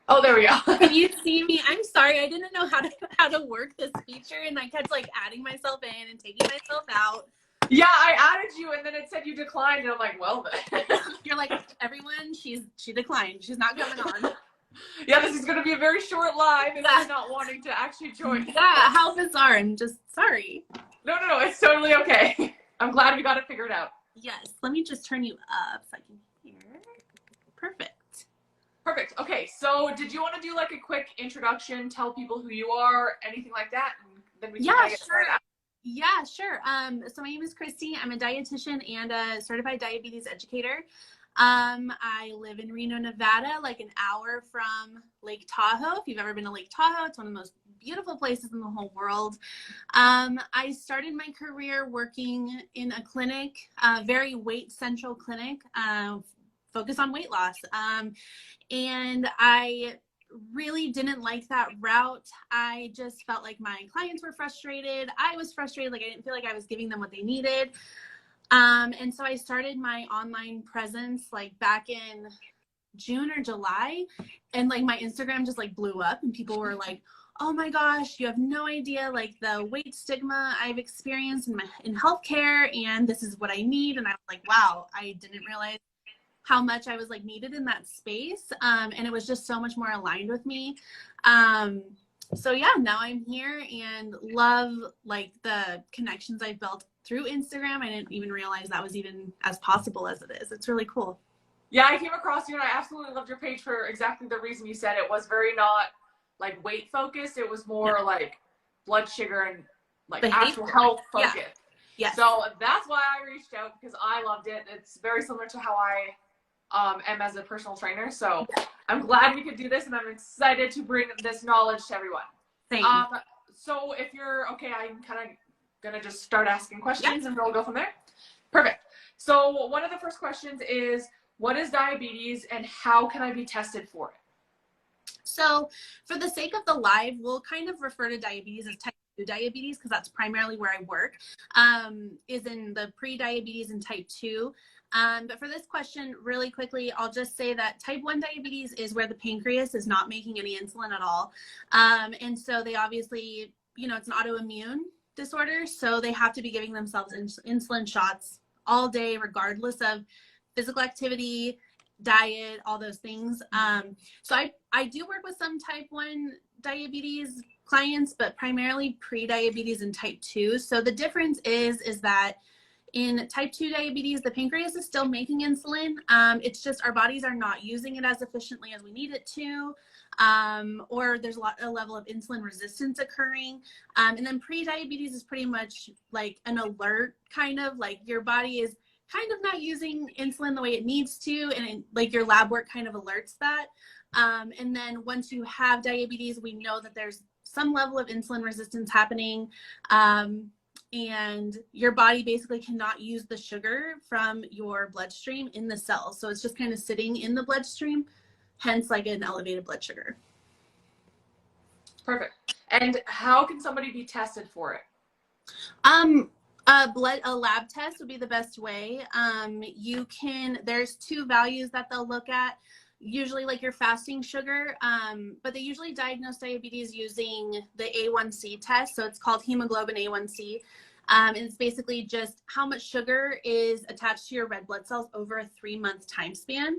Oh, there we go. Can you see me? I'm sorry, I didn't know how to work this feature, and I kept like adding myself in and taking myself out. Yeah, I added you, and then it said you declined, and I'm like, well then. You're like, everyone, she declined. She's not coming on. Yeah, this is going to be a very short live if you're not wanting to actually join. Yeah, how bizarre. I'm just sorry. No, it's totally okay. I'm glad we got it figured out. Yes, let me just turn you up so I can hear. Perfect. Perfect. Okay, so did you want to do like a quick introduction, tell people who you are, anything like that, and then we can get started? Yeah, sure. So my name is Christy. I'm a dietitian and a certified diabetes educator. I live in Reno, Nevada, like an hour from Lake Tahoe. If you've ever been to Lake Tahoe, it's one of the most beautiful places in the whole world. I started my career working in a clinic, a very weight central clinic, focused on weight loss. And I really didn't like that route. I just felt like my clients were frustrated. I was frustrated. Like I didn't feel like I was giving them what they needed. And so I started my online presence like back in June or July, and like my Instagram just like blew up, and people were like, oh my gosh, you have no idea like the weight stigma I've experienced in healthcare, and this is what I need. And I was like, wow, I didn't realize how much I was like needed in that space. And it was just so much more aligned with me. So yeah, now I'm here and love like the connections I've built through Instagram. I didn't even realize that was even as possible as it is. It's really cool. Yeah, I came across you and I absolutely loved your page for exactly the reason you said. It was very not like weight focused. It was more like blood sugar and like actual health focused. Yeah. Yes. So that's why I reached out, because I loved it. It's very similar to how I am as a personal trainer. So I'm glad we could do this, and I'm excited to bring this knowledge to everyone. Thank you. So if you're okay, I'm kind of gonna just start asking questions and we'll go from there. Perfect. So one of the first questions is, what is diabetes and how can I be tested for it? So for the sake of the live, we'll kind of refer to diabetes as type 2 diabetes, because that's primarily where I work, is in the pre-diabetes and type 2. But for this question, really quickly, I'll just say that type 1 diabetes is where the pancreas is not making any insulin at all. And so they obviously, it's an autoimmune disorder, so they have to be giving themselves insulin shots all day, regardless of physical activity, diet, all those things. So I do work with some type 1 diabetes clients, but primarily pre-diabetes and type 2. So the difference is that in type 2 diabetes, the pancreas is still making insulin. It's just our bodies are not using it as efficiently as we need it to, or there's a level of insulin resistance occurring. And then pre-diabetes is pretty much like an alert, kind of like your body is kind of not using insulin the way it needs to, and like your lab work kind of alerts that. And then once you have diabetes, we know that there's some level of insulin resistance happening. And your body basically cannot use the sugar from your bloodstream in the cells. So it's just kind of sitting in the bloodstream, hence like an elevated blood sugar. Perfect. And how can somebody be tested for it? A lab test would be the best way. There's 2 values that they'll look at, usually like your fasting sugar, but they usually diagnose diabetes using the A1c test. So it's called Hemoglobin A1c. And it's basically just how much sugar is attached to your red blood cells over a 3-month time span.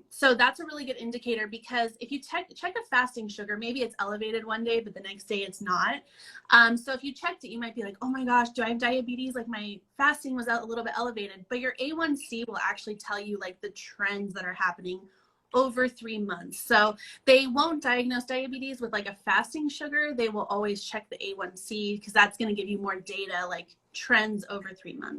So that's a really good indicator, because if you check a fasting sugar, maybe it's elevated one day, but the next day it's not. So if you checked it, you might be like, oh my gosh, do I have diabetes? Like my fasting was a little bit elevated, but your A1c will actually tell you like the trends that are happening over 3 months. So they won't diagnose diabetes with like a fasting sugar. They will always check the A1c, because that's going to give you more data, like trends over 3 months.